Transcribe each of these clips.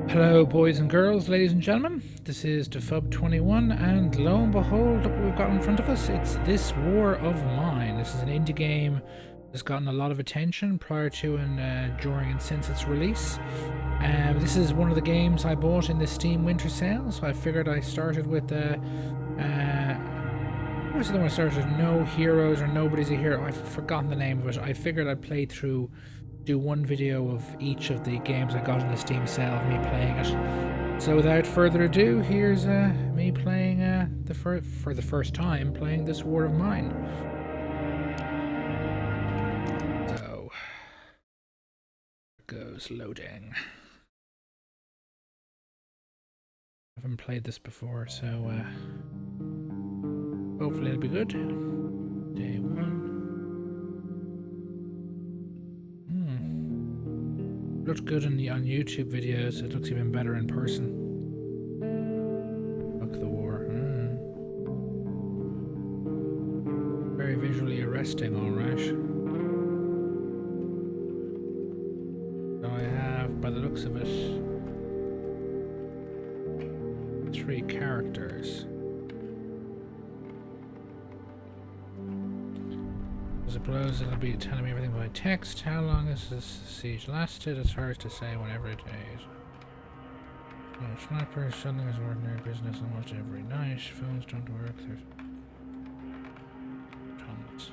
Hello boys and girls, ladies and gentlemen, this is Defub21 and lo and behold, look what we've got in front of us. It's This War of Mine. This is an indie game that's gotten a lot of attention prior to and during and since its release. This is one of the games I bought in the Steam Winter Sale, so I figured I started with what was the one I started? No Heroes or Nobody's a Hero. I've forgotten the name of it. I figured I'd play through, do one video of each of the games I got in the Steam sale of me playing it. So without further ado, here's me playing for the first time playing This War of Mine. So it goes loading. I haven't played this before, so hopefully it'll be good. Day one. Looked good on YouTube videos. It looks even better in person. Fuck the war. Very visually arresting, alright. So I have, by the looks of it, 3 characters. I suppose it'll be telling me everything by text. How long has this siege lasted? It's hard to say whenever it is. Snipers, something is ordinary business almost every night. Phones don't work. There's tons.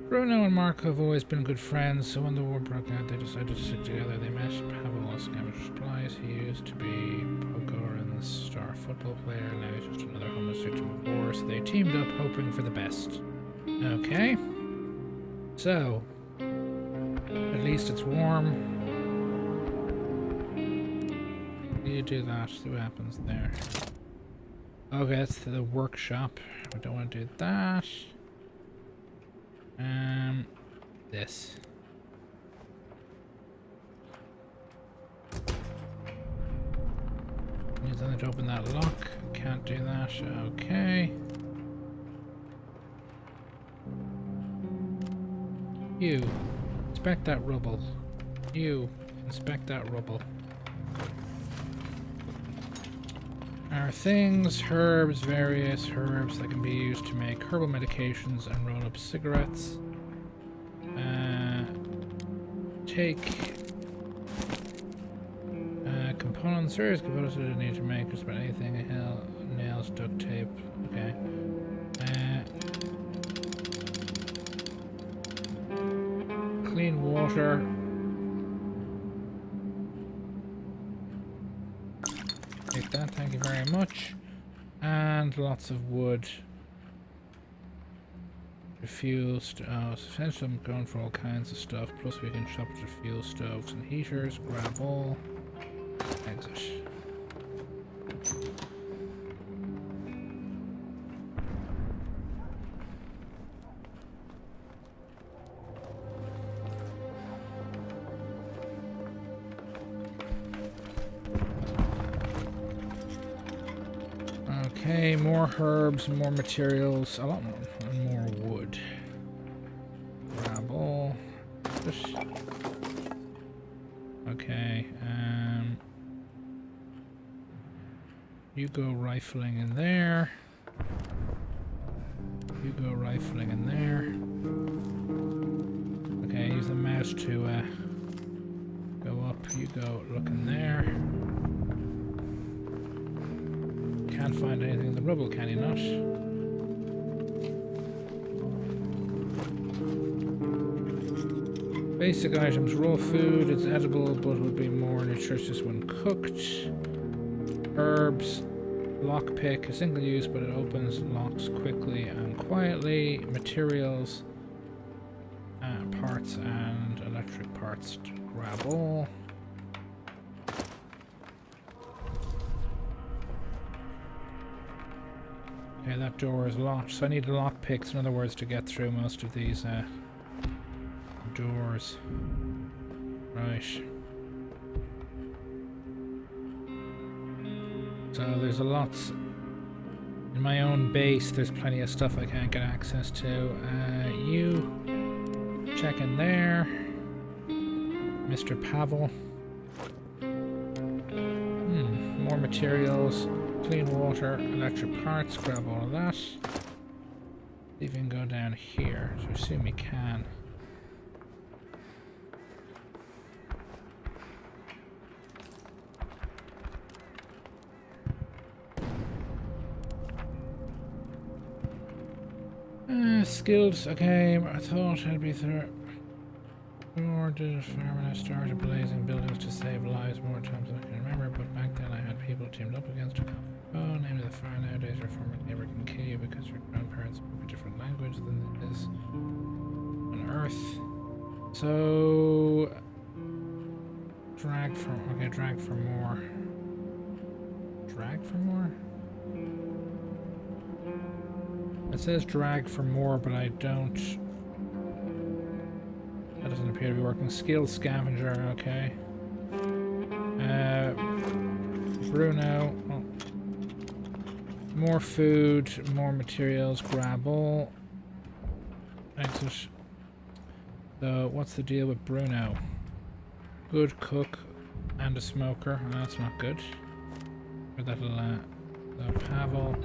Bruno and Marco have always been good friends, so when the war broke out, they decided to stick together. They met Pavel, a scavenger supplies. He used to be Pogorin's star football player. Now he's just another homeless victim of war, so they teamed up hoping for the best. Okay, so at least it's warm. You do that, see what happens there. Okay, that's the workshop. We don't want to do that. This. Need something to open that lock. Can't do that. Okay. You, inspect that rubble. You, inspect that rubble. Our things, herbs, various herbs that can be used to make herbal medications and roll up cigarettes. Take components, various components that I need to make just about anything. Nails, duct tape. Okay. Clean water. Take that, thank you very much. And lots of wood. The fuel essentially I'm going for all kinds of stuff. Plus we can shop the fuel stoves and heaters. Grab all. Exit. Okay, more herbs, more materials, a lot more, and more wood. Grab all. Okay, you go rifling in there. You go rifling in there. Okay, use the mouse to go up. You go look in there. Can't find anything in the rubble, can you not? Basic items, raw food, it's edible but would be more nutritious when cooked. Herbs, lockpick, a single use but it opens locks quickly and quietly. Materials, parts and electric parts to grab all. Okay, that door is locked, so I need lockpicks, in other words, to get through most of these doors. Right. So there's a lot. In my own base, there's plenty of stuff I can't get access to. You check in there. Mr. Pavel. materials, clean water, electric parts, grab all of that. See if we can go down here. So I assume we can. Skills, okay, I thought I'd be through. Or did a farm and I started blazing buildings to save lives more times than I can remember, but back then I had people teamed up against a namely the fire. Nowadays your former neighbor can kill you because your grandparents speak a different language than it is on Earth. So drag for more. Drag for more? It says drag for more, but I don't. That doesn't appear to be working. Skill scavenger, okay. Bruno. Oh. More food, more materials, grab all. Exit. So, what's the deal with Bruno? Good cook and a smoker. Oh, that's not good. Or that'll, Pavel.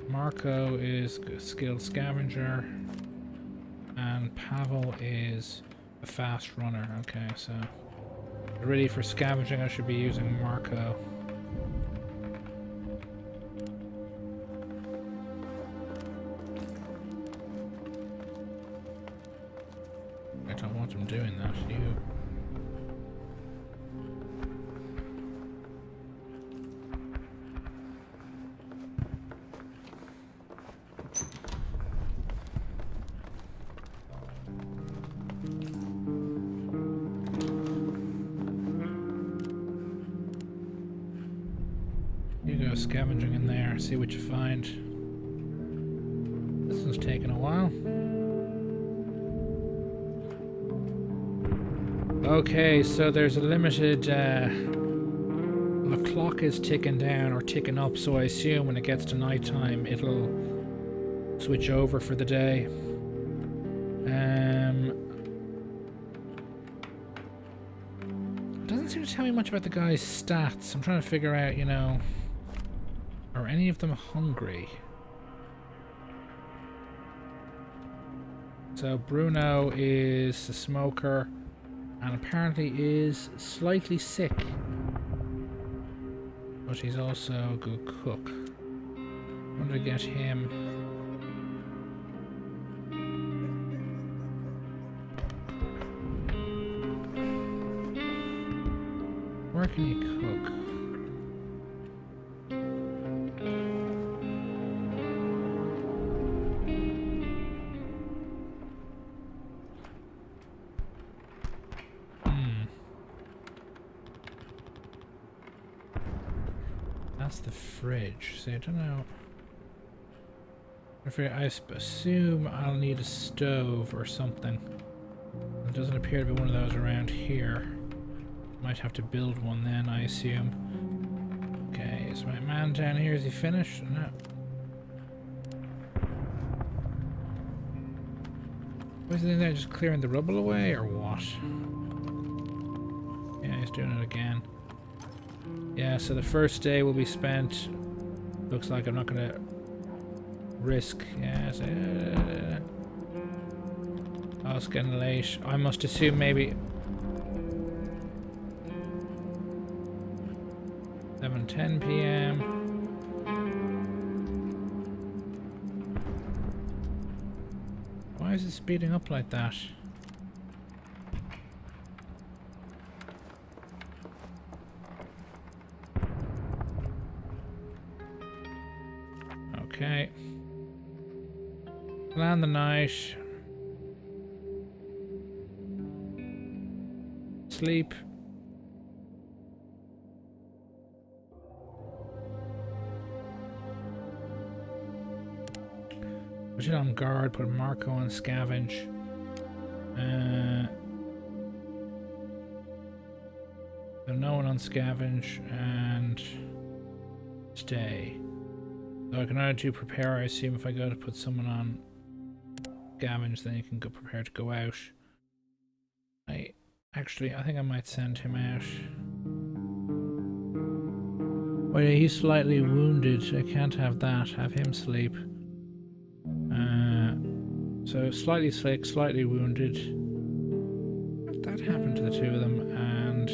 Marco is skilled scavenger, and Pavel is a fast runner. Okay, so really for scavenging I should be using Marco. I don't want him doing that. Scavenging in there, see what you find. This one's taking a while. Okay, so there's a limited the clock is ticking down or ticking up, so I assume when it gets to nighttime it'll switch over for the day. It doesn't seem to tell me much about the guy's stats. I'm trying to figure out, you know, are any of them hungry? So Bruno is a smoker and apparently is slightly sick, but he's also a good cook. I'm going to get him. Where can you cook? That's the fridge. See, I don't know. I assume I'll need a stove or something. It doesn't appear to be one of those around here. Might have to build one then, I assume. Okay, is my man down here? Is he finished? No. Was he in there just clearing the rubble away or what? Yeah, he's doing it again. Yeah, so the first day will be spent. Looks like I'm not gonna risk. Yes. Oh, it's getting late. I must assume maybe 7:10 p.m. Why is it speeding up like that? Okay. Plan the night. Sleep. Put it on guard, put Marco on scavenge. So no one on scavenge and stay. So I can either do prepare, I assume if I go to put someone on scavenge, then you can go prepare to go out. I think I might send him out. Oh yeah, he's slightly wounded. I can't have that. Have him sleep. So slightly sick, slightly wounded. That happened to the two of them, and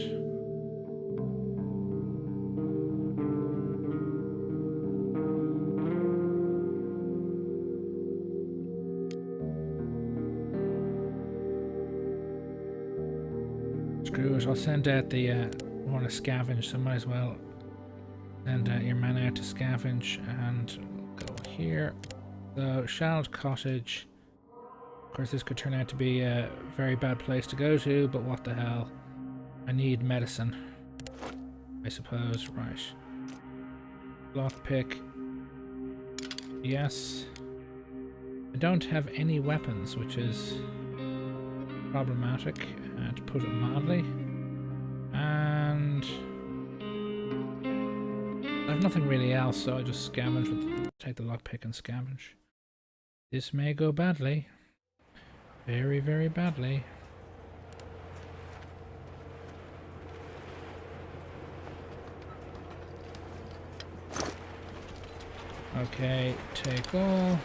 screw it. I'll send out the want to scavenge, so might as well send your man out to scavenge and go here. So Shald Cottage. Of course, this could turn out to be a very bad place to go to, but what the hell? I need medicine, I suppose. Right. Lockpick. Yes. I don't have any weapons, which is problematic, to put it mildly. And I have nothing really else, so I just scavenge with, take the lockpick and scavenge. This may go badly. Very, very badly. Okay, take all.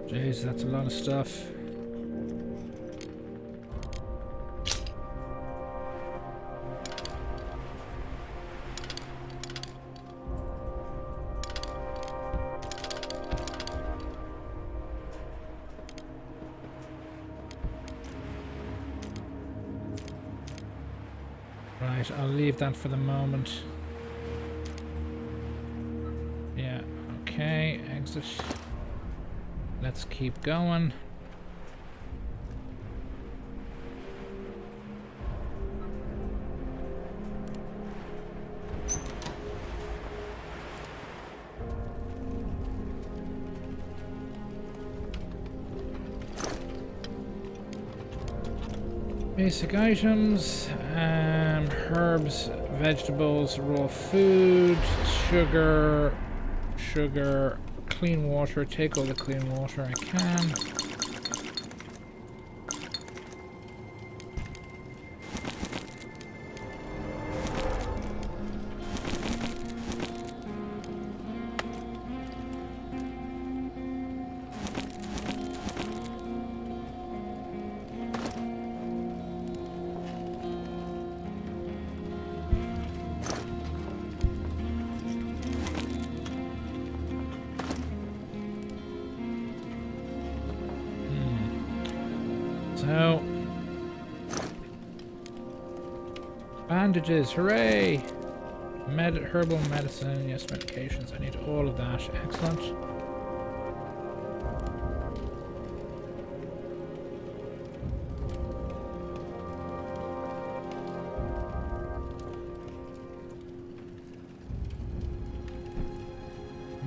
Jeez, that's a lot of stuff. Right, I'll leave that for the moment. Yeah, okay, exit. Let's keep going. Basic items, herbs, vegetables, raw food, sugar, clean water. Take all the clean water I can. So, bandages, hooray! Herbal medicine, yes, medications. I need all of that. Excellent.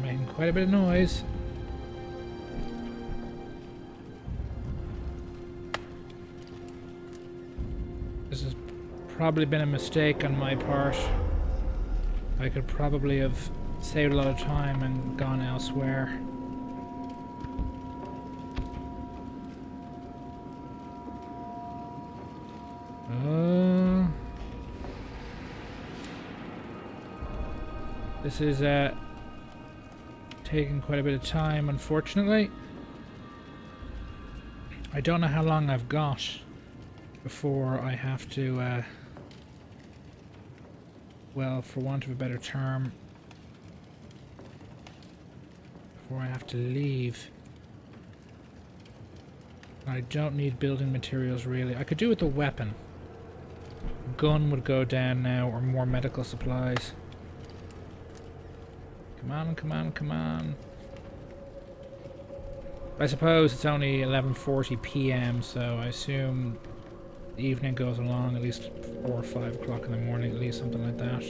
Making quite a bit of noise. This has probably been a mistake on my part. I could probably have saved a lot of time and gone elsewhere. This is taking quite a bit of time, unfortunately. I don't know how long I've got before I have to, well, for want of a better term, before I have to leave. I don't need building materials, really. I could do with the weapon. Gun would go down now, or more medical supplies. Come on, come on, come on. I suppose it's only 11:40 p.m., so I assume the evening goes along at least 4 or 5 o'clock in the morning, at least something like that.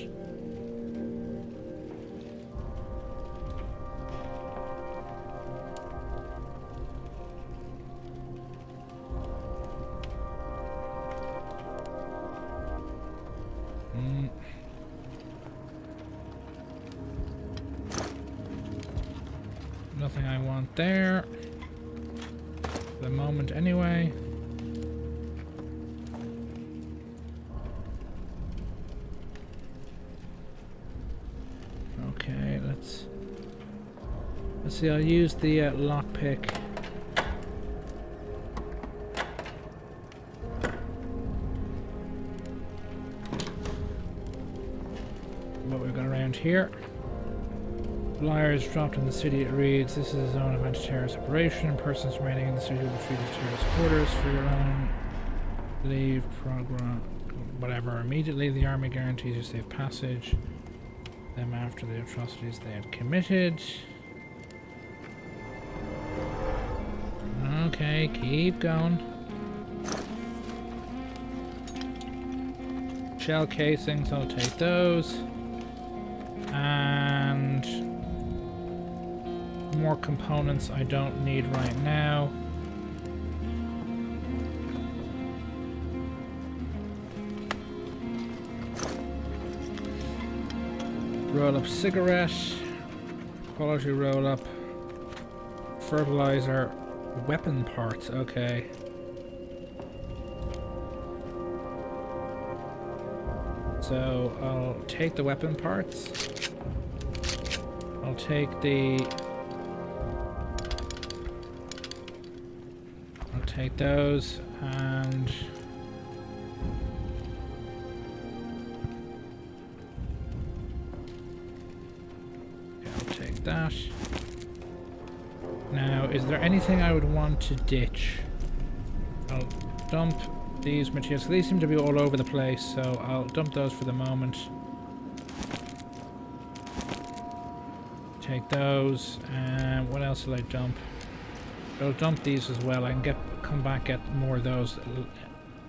Nothing I want there. the moment anyway. Okay, let's see, I'll use the lockpick. What we've got around here. Flyers dropped in the city, it reads, this is a zone of anti-terrorist operation. Persons remaining in the city will be treated as terrorist quarters for your own leave, program, whatever. Immediately, the army guarantees you safe passage. Them after the atrocities they have committed. Okay, keep going. Shell casings, I'll take those. And more components I don't need right now. Roll up cigarette, quality roll up, fertilizer, weapon parts, okay. So I'll take the weapon parts. I'll take those and that. Now, is there anything I would want to ditch? I'll dump these materials. These seem to be all over the place, so I'll dump those for the moment. Take those, and what else will I dump? I'll dump these as well. I can come back, get more of those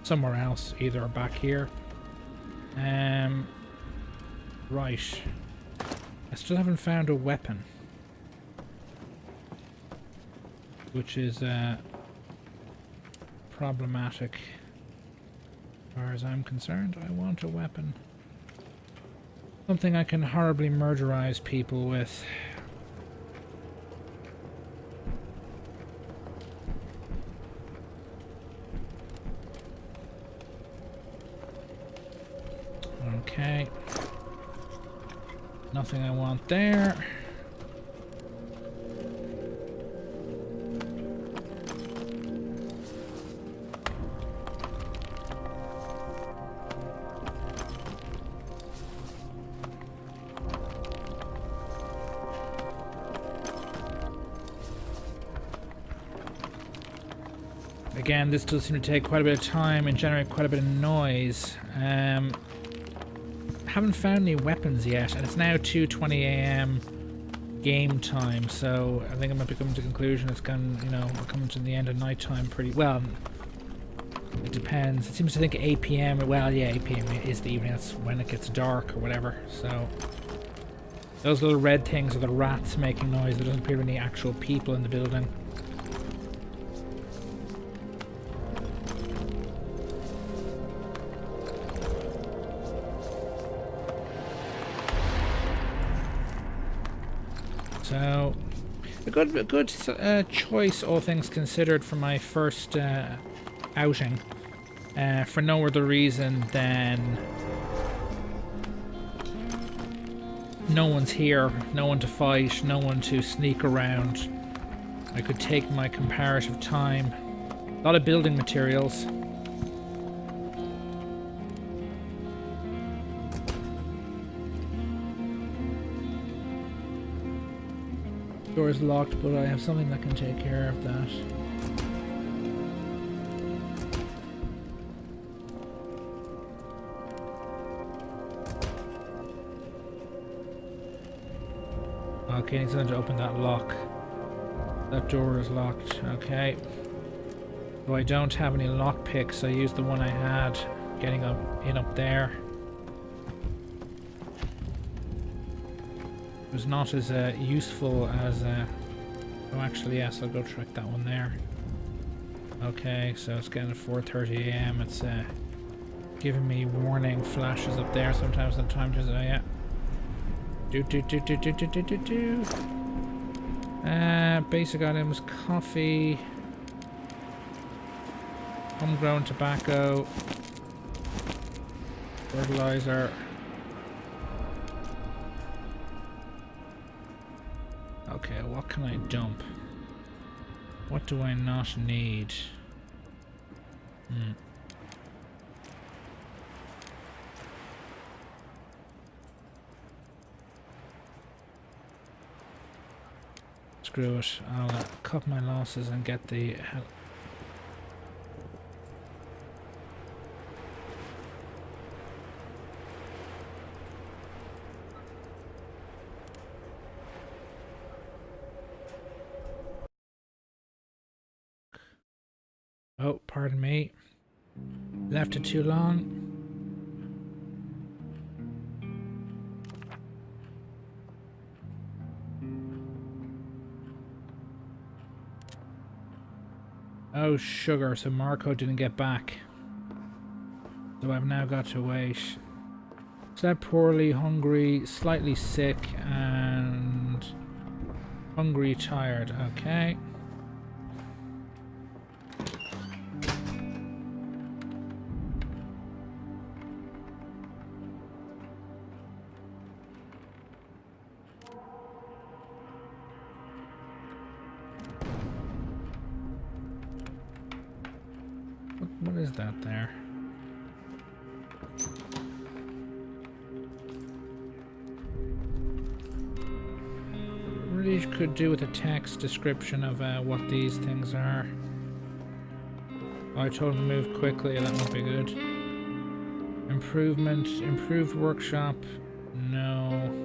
somewhere else, either back here. Right. I still haven't found a weapon, which is problematic as far as I'm concerned. I want a weapon. Something I can horribly murderize people with. Okay. Nothing I want there. Again, this does seem to take quite a bit of time and generate quite a bit of noise. Haven't found any weapons yet, and it's now 2:20 AM game time, so I think I might be coming to the conclusion it's going, you know, we're coming to the end of night time pretty well. It depends. It seems to think 8 PM. Well, yeah, 8 PM is the evening. That's when it gets dark or whatever. So those little red things are the rats making noise. There doesn't appear to be any actual people in the building. So, a good choice, all things considered, for my first outing. For no other reason than no one's here, no one to fight, no one to sneak around. I could take my comparative time. A lot of building materials. Door is locked, but I have something that can take care of that. Okay, need something to open that lock. That door is locked. Okay. So I don't have any lock picks. I used the one I had getting up there. It was not as useful as oh, actually, yes, I'll go track that one there. Okay, so it's getting at 4:30 AM. It's giving me warning flashes up there sometimes. The time just yeah. Basic items, coffee. Homegrown tobacco. Fertilizer. Okay, what can I dump? What do I not need? Screw it. I'll cut my losses and get the hell. Oh, pardon me. Left it too long. Oh, sugar. So Marco didn't get back. So I've now got to wait. Slept poorly, hungry, slightly sick, and hungry, tired. Okay. What is that there? Really could do with a text description of what these things are. Oh, I told him to move quickly, that would be good. Improvement, improved workshop, no.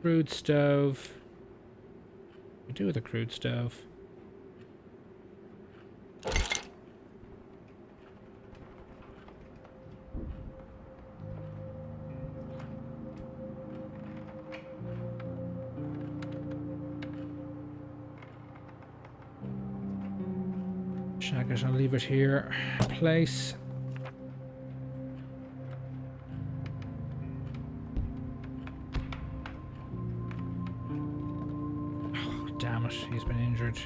Crude stove. What do we do with a crude stove? Shaggers, I'll leave it here. Place. Oh, damn it, he's been injured.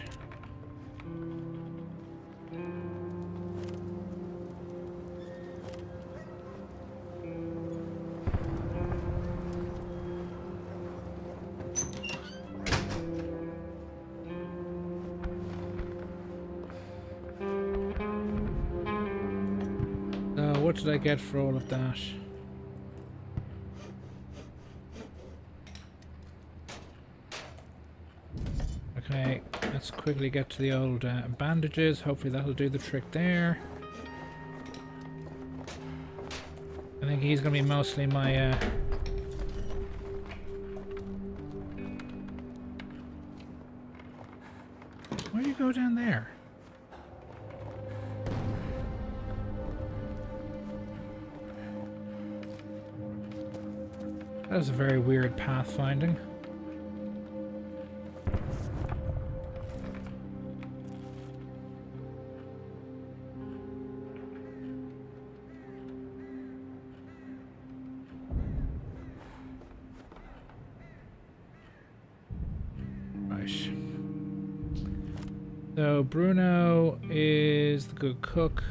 What did I get for all of that? Okay, let's quickly get to the old bandages. Hopefully that'll do the trick there. I think he's gonna be mostly my why do you go down there? That was a very weird pathfinding. Right. So Bruno is the good cook.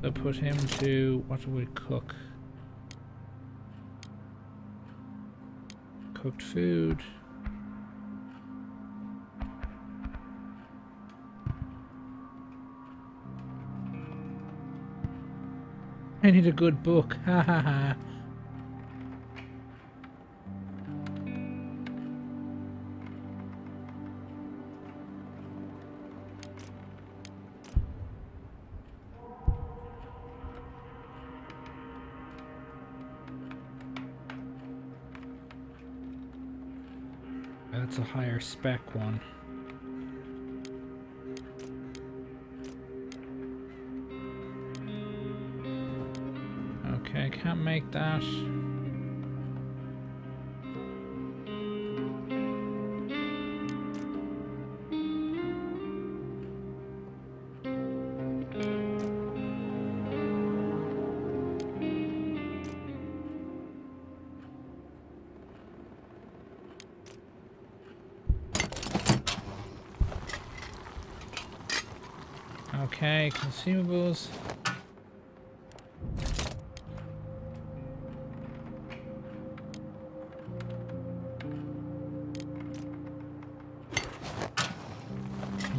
So put him to, what do we cook? Cooked food. I need a good book. Ha ha ha. That's a higher spec one. Okay, can't make that. Okay, consumables.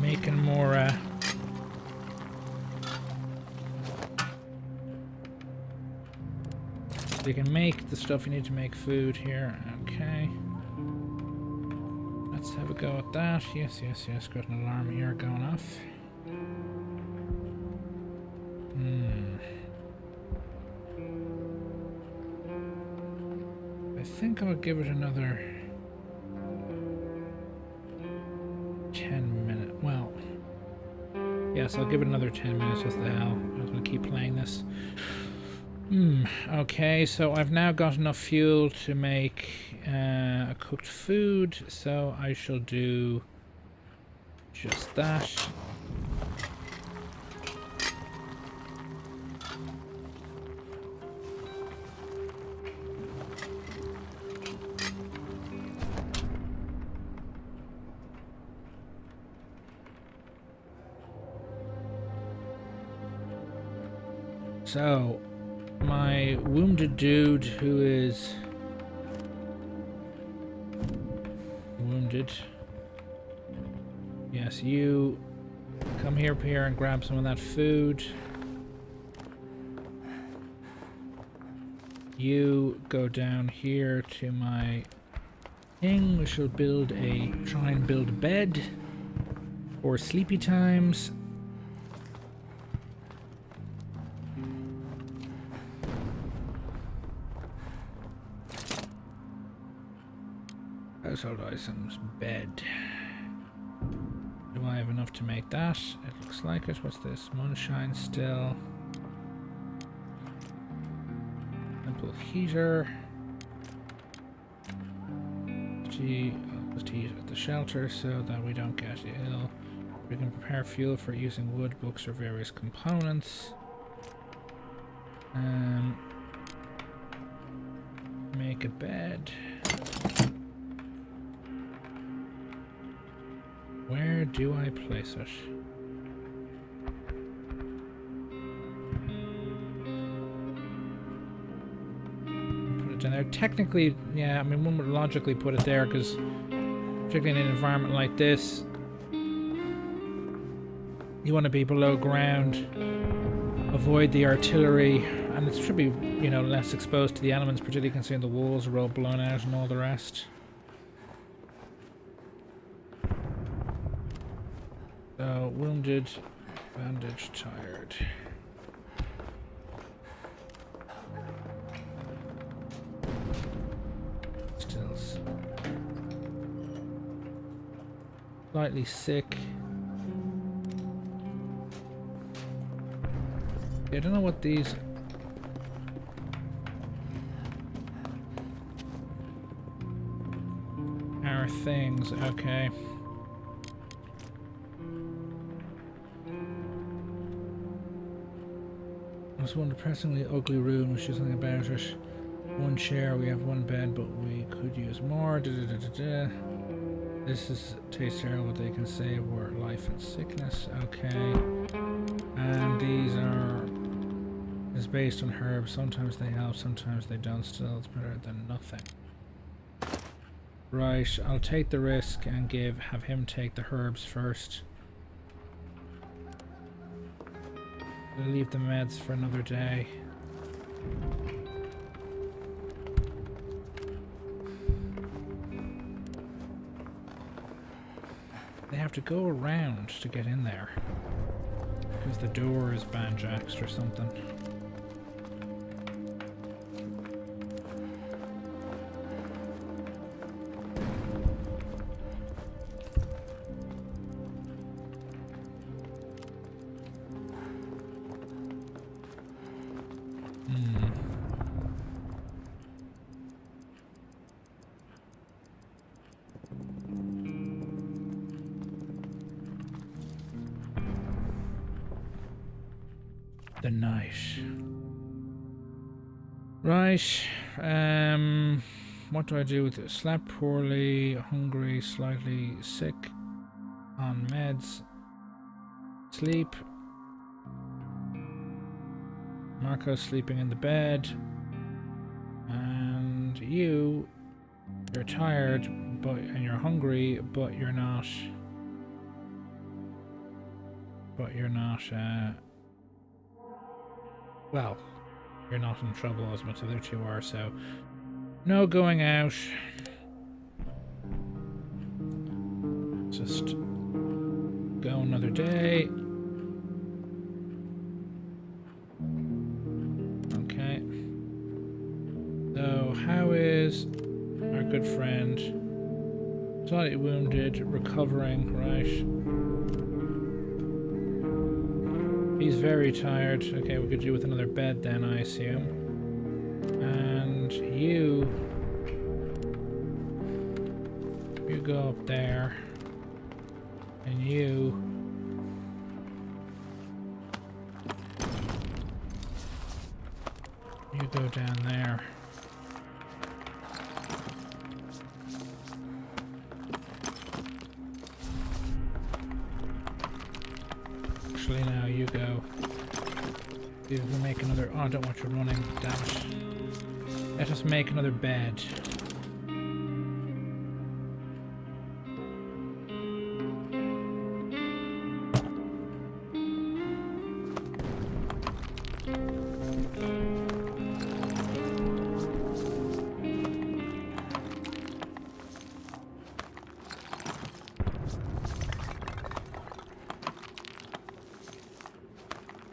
Making more, you can make the stuff you need to make food here. Okay. Let's have a go at that. Yes, yes, yes. Got an alarm here going off. I think I'll give it another 10 minutes. Well, yes, I'll give it another 10 minutes. Just the hell. I'm going to keep playing this. Okay, so I've now got enough fuel to make a cooked food, so I shall do just that. So, my wounded dude who is wounded. Yes, you come here, Pierre, and grab some of that food. You go down here to my thing. We shall try and build a bed for sleepy times. Household items, bed. Do I have enough to make that? It looks like it. What's this? Moonshine still. Simple heater. Just heat at the shelter so that we don't get ill. We can prepare fuel for using wood, books, or various components. Make a bed. Where do I place it? Put it down there. Technically, yeah, I mean, one would logically put it there because, particularly in an environment like this, you want to be below ground, avoid the artillery, and it should be, you know, less exposed to the elements, particularly considering the walls are all blown out and all the rest. So, wounded, bandaged, tired. Still slightly sick. I don't know what these are things. Okay. It's one depressingly ugly room, which is something about it. One chair, we have one bed, but we could use more. This is tastes terrible, they can say were life and sickness. Okay. And these are is based on herbs. Sometimes they help, sometimes they don't. Still, it's better than nothing. Right, I'll take the risk and have him take the herbs first. We'll leave the meds for another day. They have to go around to get in there because the door is banjaxed or something. The night. Right. What do I do with it? Slept poorly, hungry, slightly sick, on meds, sleep, Marco's sleeping in the bed. And you're tired, and you're hungry, but you're not. Well, you're not in trouble as much as the other two are, so no going out. Just go another day. Okay. So, how is our good friend? Slightly wounded, recovering, right? He's very tired. Okay, we could do with another bed then, I assume. And you go up there. And you go down there. Actually, now you go. See if we make another. Oh, I don't want you running. Damn it. Let us make another bed.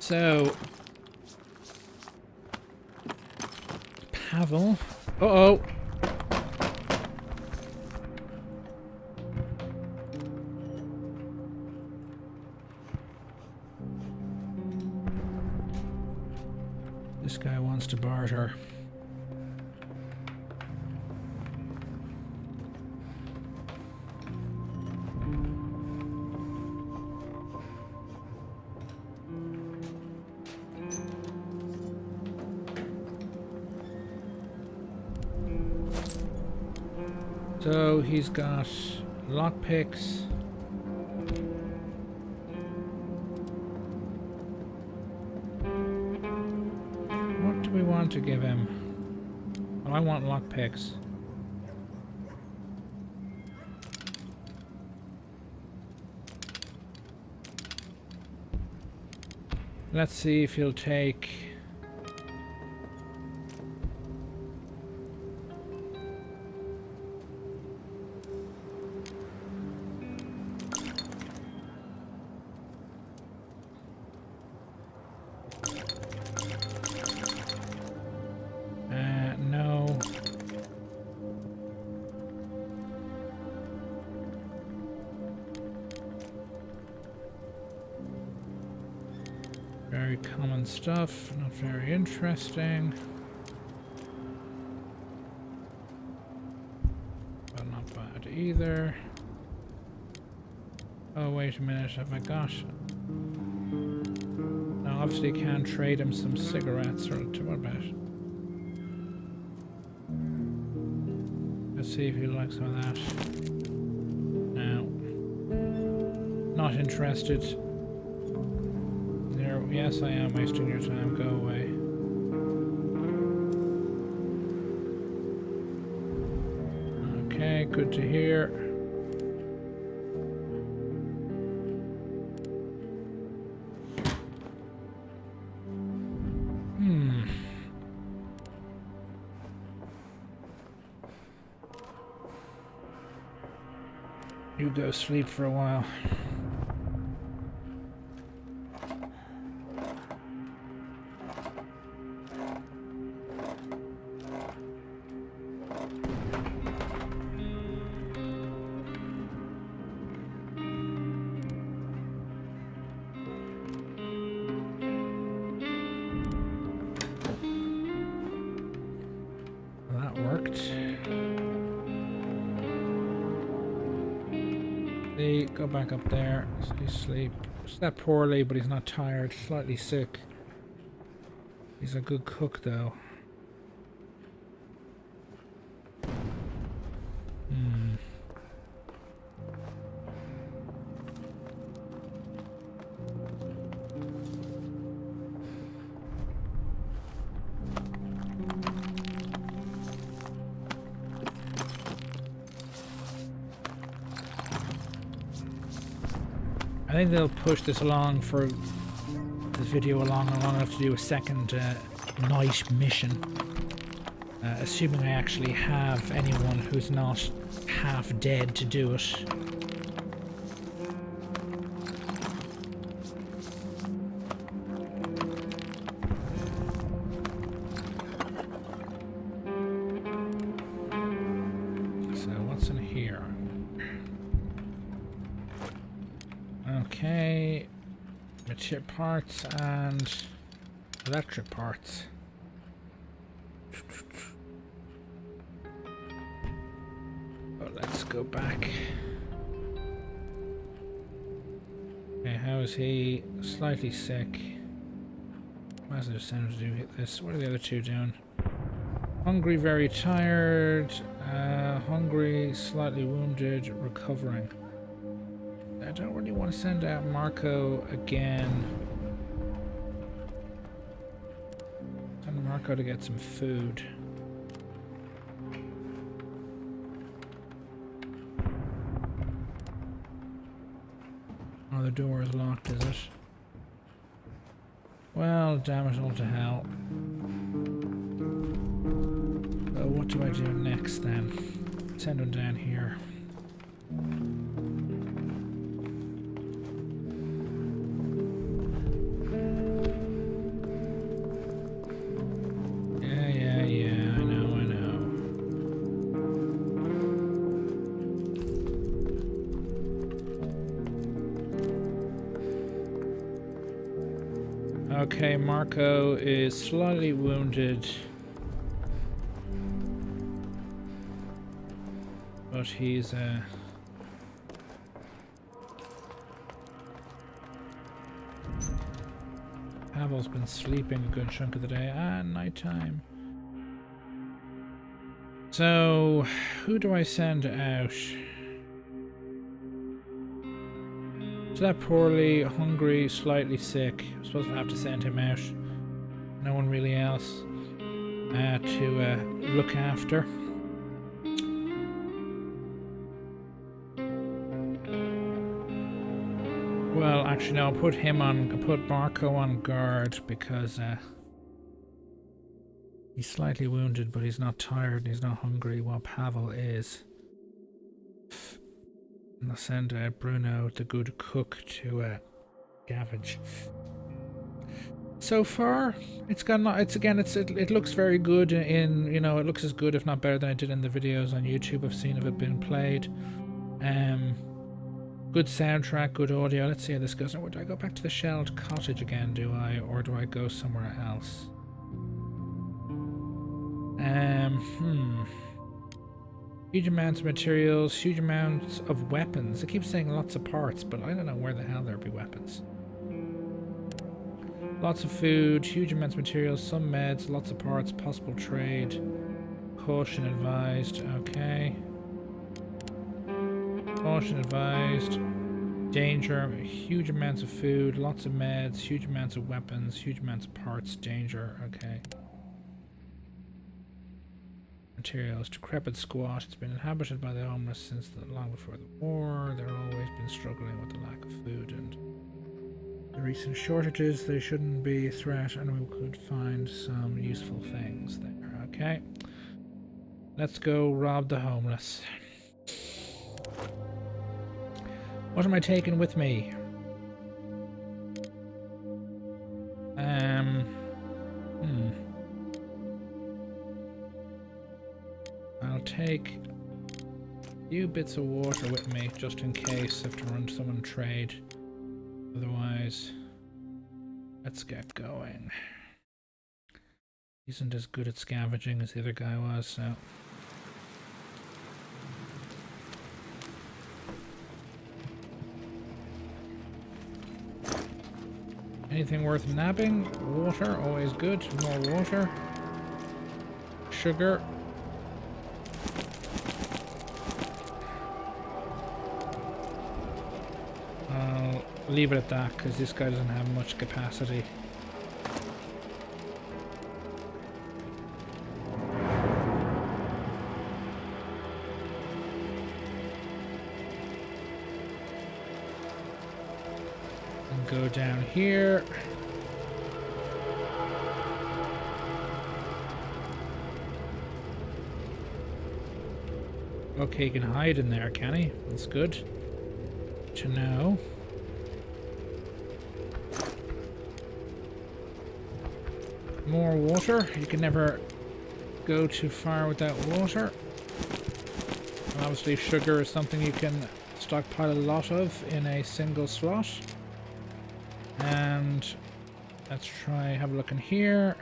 So, Pavel. Uh-oh. This guy wants to barter. So he's got lockpicks. What do we want to give him? Oh, I want lockpicks. Let's see if he'll take... no. Very common stuff, not very interesting. But not bad either. Oh, wait a minute, have I got... Now, obviously can't trade him some cigarettes or what about? Let's see if he likes some of that. No. Not interested. There, yes, I am wasting your time. Go away. Okay, good to hear. You go sleep for a while. That worked. Go back up there. He's asleep. Slept poorly, but he's not tired. Slightly sick. He's a good cook, though. I think they'll push this along for this video long enough to do a second night mission. Assuming I actually have anyone who's not half dead to do it. So what's in here? Okay, material parts and electric parts. Let's go back. Okay, how is he? Slightly sick. Why is it just send him to do this? What are the other two doing? Hungry, very tired. Hungry, slightly wounded, recovering. I don't really want to send out Marco again. Send Marco to get some food. Oh, the door is locked, is it? Well, damn it all to hell. So what do I do next then? Send him down here. Okay, Marco is slightly wounded, but he's Pavel's been sleeping a good chunk of the day. Nighttime. So, who do I send out? Slept poorly, hungry, slightly sick. I'm supposed to have to send him out. No one really else to look after. Well, actually, no. I'll put Marco on guard because he's slightly wounded, but he's not tired. And he's not hungry. While Pavel is. And I'll send Bruno, the good cook, to scavenge. So far, it looks very good. It looks as good, if not better, than I did in the videos on YouTube I've seen of it being played. Good soundtrack, good audio. Let's see how this goes. Now, do I go back to the shelled cottage again? Do I, or do I go somewhere else? Huge amounts of materials, huge amounts of weapons. It keeps saying lots of parts, but I don't know where the hell there'd be weapons. Lots of food, huge amounts of materials, some meds, lots of parts, possible trade. Caution advised, okay. Caution advised. Danger, huge amounts of food, lots of meds, huge amounts of weapons, huge amounts of parts, danger, okay. Materials, decrepit squat. It's been inhabited by the homeless since long before the war. They've always been struggling with the lack of food and the recent shortages. They shouldn't be a threat, and we could find some useful things there. Okay, let's go rob the homeless. What am I taking with me? I'll take a few bits of water with me just in case I have to run to someone and trade. Otherwise, let's get going. He isn't as good at scavenging as the other guy was, so. Anything worth nabbing? Water, always good. More water. Sugar. I'll leave it at that because this guy doesn't have much capacity. go down here. Okay, he can hide in there, can he? That's good to know. More water. You can never go too far without water. And obviously sugar is something you can stockpile a lot of in a single slot. And let's try have a look in here.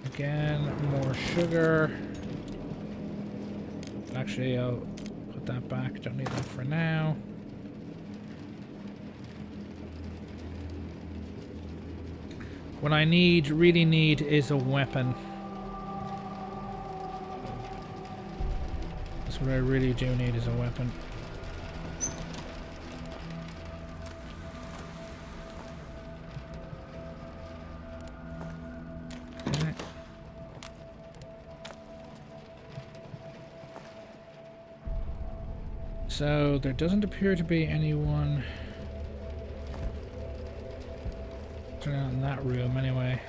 Again, more sugar. Actually, I'll put that back. Don't need that for now. What I really need, is a weapon. That's what I really do need, is a weapon. Okay. So there doesn't appear to be anyone in that room anyway.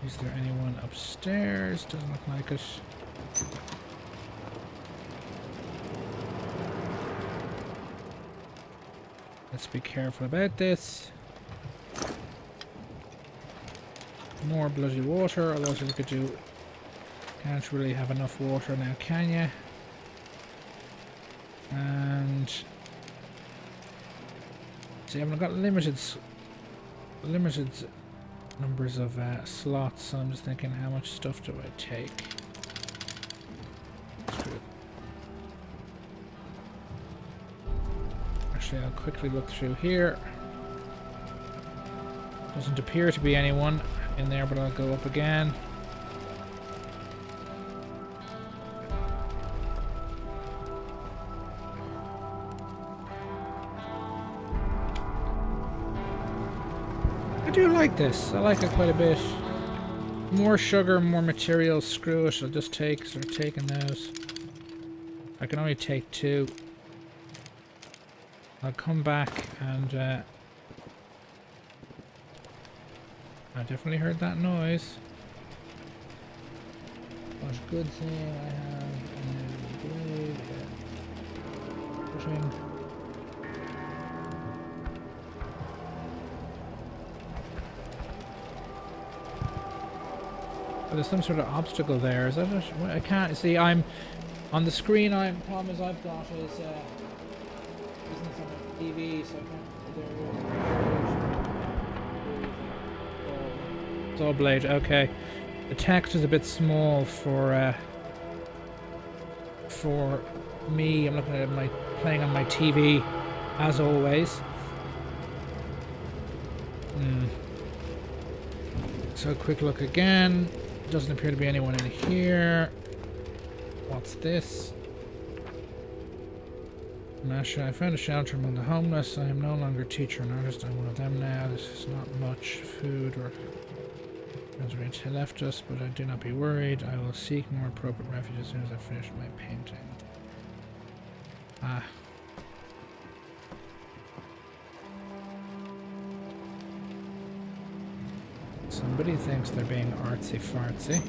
Is there anyone upstairs? Doesn't look like it. Let's be careful about this. More bloody water, although we could do... Can't really have enough water now, can you? And... See, I've got limited numbers of slots, so I'm just thinking, how much stuff do I take? Actually, I'll quickly look through here. Doesn't appear to be anyone in there, but I'll go up again. I do like this. I like it quite a bit. More sugar, more materials. Screw it. I'll just start taking those. I can only take 2. I'll come back and I definitely heard that noise. What a good thing I have a blade. Pushing. But there's some sort of obstacle there. Is that it? I can't see. I'm on the screen. Problem is I've got is isn't on TV, so I can't. It's all blade. Okay, the text is a bit small for me. I'm looking at playing on my TV, as always. So quick look again. Doesn't appear to be anyone in here. What's this? Masha, I found a shelter among the homeless. I am no longer teacher and artist. I'm one of them now. This is not much food or friends left us, but do not be worried. I will seek more appropriate refuge as soon as I finish my painting. Ah. Somebody thinks they're being artsy-fartsy.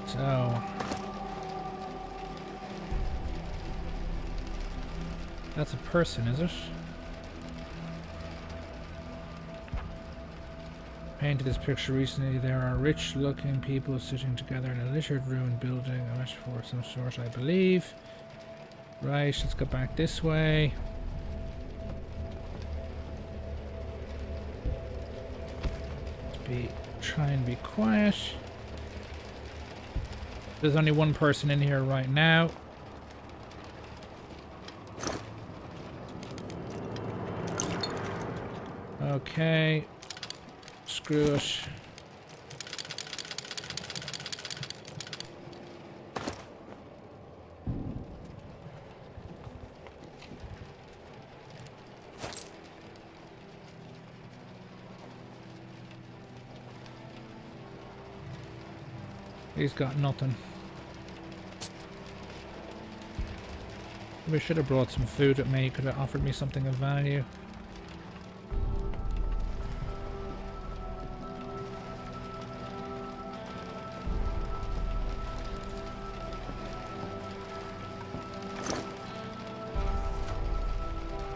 So... That's a person, is it? Painted this picture recently. There are rich-looking people sitting together in a littered ruined building. A metaphor of some sort, I believe. Right, let's go back this way. Try and be quiet. There's only one person in here right now. Okay. Screw it. He's got nothing. We should have brought some food with me. He could have offered me something of value.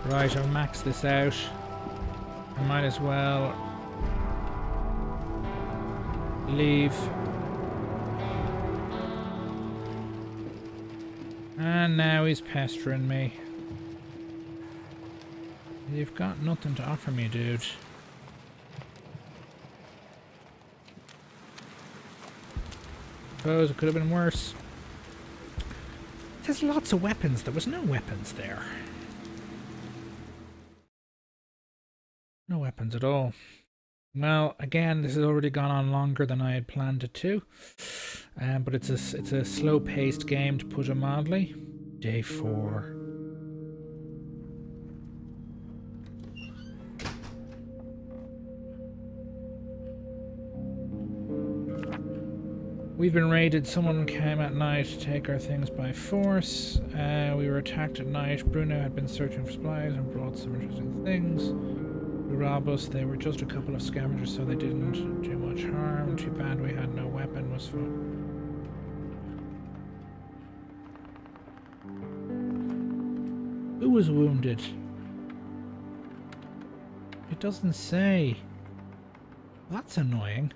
Right, I'll max this out. I might as well leave. And now he's pestering me. You've got nothing to offer me, dude. Suppose it could have been worse. There's lots of weapons. There was no weapons there. No weapons at all. Well, again, this has already gone on longer than I had planned it to. But it's a slow-paced game, to put it mildly. Day 4. We've been raided. Someone came at night to take our things by force. We were attacked at night. Bruno had been searching for supplies and brought some interesting things. To rob us. They were just a couple of scavengers, so they didn't do much harm. Too bad we had no weapon. Was fun. Who was wounded? It doesn't say. That's annoying.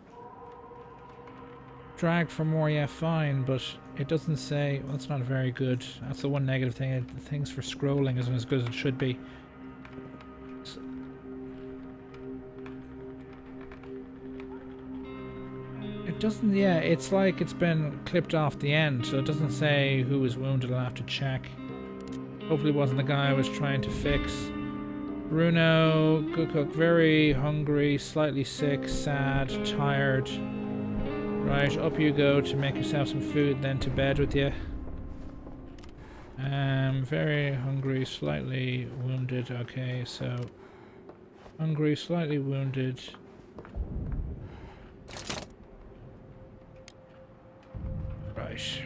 Drag for more, yeah, fine, but it doesn't say. Well, that's not very good. That's the one negative thing. Things for scrolling isn't as good as it should be. It doesn't, yeah, it's like it's been clipped off the end, so it doesn't say who was wounded. I'll have to check. Hopefully it wasn't the guy I was trying to fix. Bruno, good cook, very hungry, slightly sick, sad, tired. Right, up you go to make yourself some food, then to bed with you. Very hungry, slightly wounded. Okay, so hungry, slightly wounded. Right.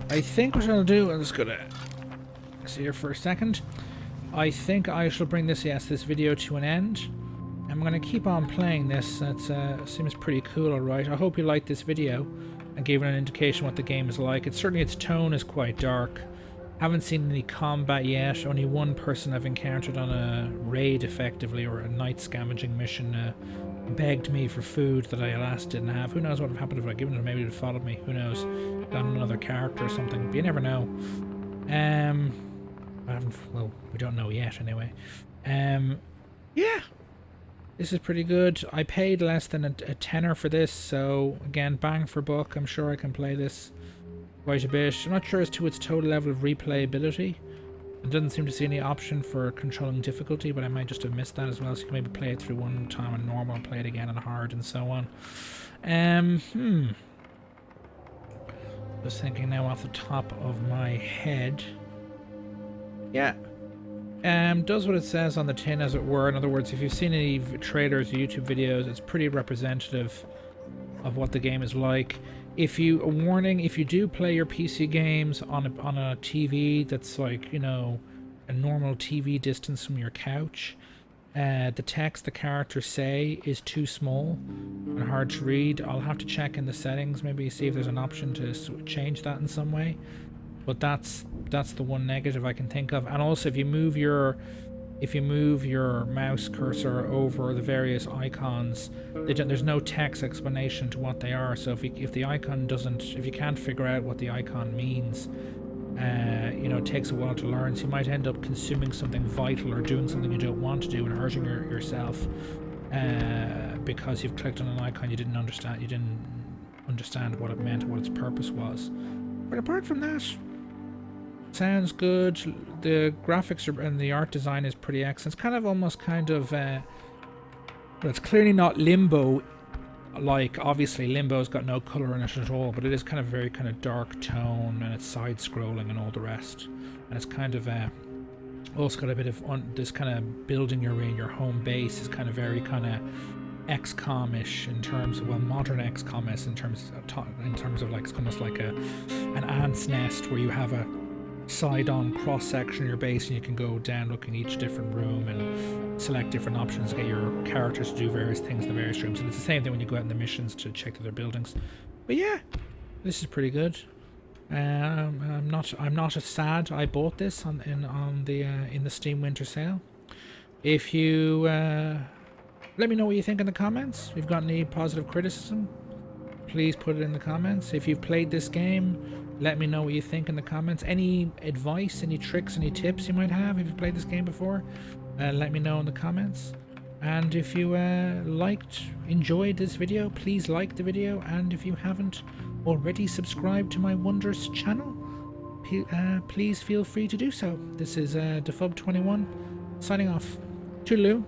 I think what I'll do, I'm just gonna see here for a second. I think I shall bring this video to an end. I'm gonna keep on playing this. That seems pretty cool, alright. I hope you liked this video and gave an indication what the game is like. Certainly its tone is quite dark. Haven't seen any combat yet. Only one person I've encountered on a raid, effectively, or a night scavenging mission, begged me for food that I alas didn't have. Who knows what would happen if I'd given it? Maybe it would have followed me. Who knows? Done another character or something. But you never know. Well, we don't know yet anyway. Yeah. This is pretty good. I paid less than a tenner for this, so again, bang for buck. I'm sure I can play this quite a bit. I'm not sure as to its total level of replayability. It doesn't seem to see any option for controlling difficulty, but I might just have missed that as well, so you can maybe play it through one time on normal and play it again on hard and so on. Just thinking now off the top of my head. Yeah. Does what it says on the tin, as it were. In other words, if you've seen any trailers or YouTube videos, it's pretty representative of what the game is like. If you, a warning, if you do play your PC games on a TV that's like, you know, a normal TV distance from your couch, the text the characters say is too small and hard to read. I'll have to check in the settings, maybe see if there's an option to change that in some way. But that's the one negative I can think of. And also, if you move your mouse cursor over the various icons, there's no text explanation to what they are. So if the icon doesn't, if you can't figure out what the icon means, you know, it takes a while to learn. So you might end up consuming something vital or doing something you don't want to do and hurting yourself because you've clicked on an icon you didn't understand what it meant, what its purpose was. But apart from that, sounds good. The graphics and the art design is pretty excellent. It's kind of almost kind of well, it's clearly not Limbo like, obviously Limbo's got no colour in it at all, but it is kind of very kind of dark tone, and it's side-scrolling and all the rest. And it's kind of also got a bit of this kind of building your home base is kind of very kind of XCOM-ish in terms of, well, modern XCOM-ish in terms of like, it's almost like an ant's nest where you have a side-on cross-section of your base, and you can go down looking each different room and select different options to get your characters to do various things in the various rooms. And it's the same thing when you go out in the missions to check their buildings. But yeah, this is pretty good. I'm not as sad I bought this in the Steam Winter Sale. If you let me know what you think in the comments. If you've got any positive criticism, please put it in the comments. If you've played this game, let me know what you think in the comments. Any advice, any tricks, any tips you might have if you've played this game before, let me know in the comments. And if you enjoyed this video, please like the video. And if you haven't already subscribed to my wondrous channel, please feel free to do so. This is Defub21 signing off. Toodaloo.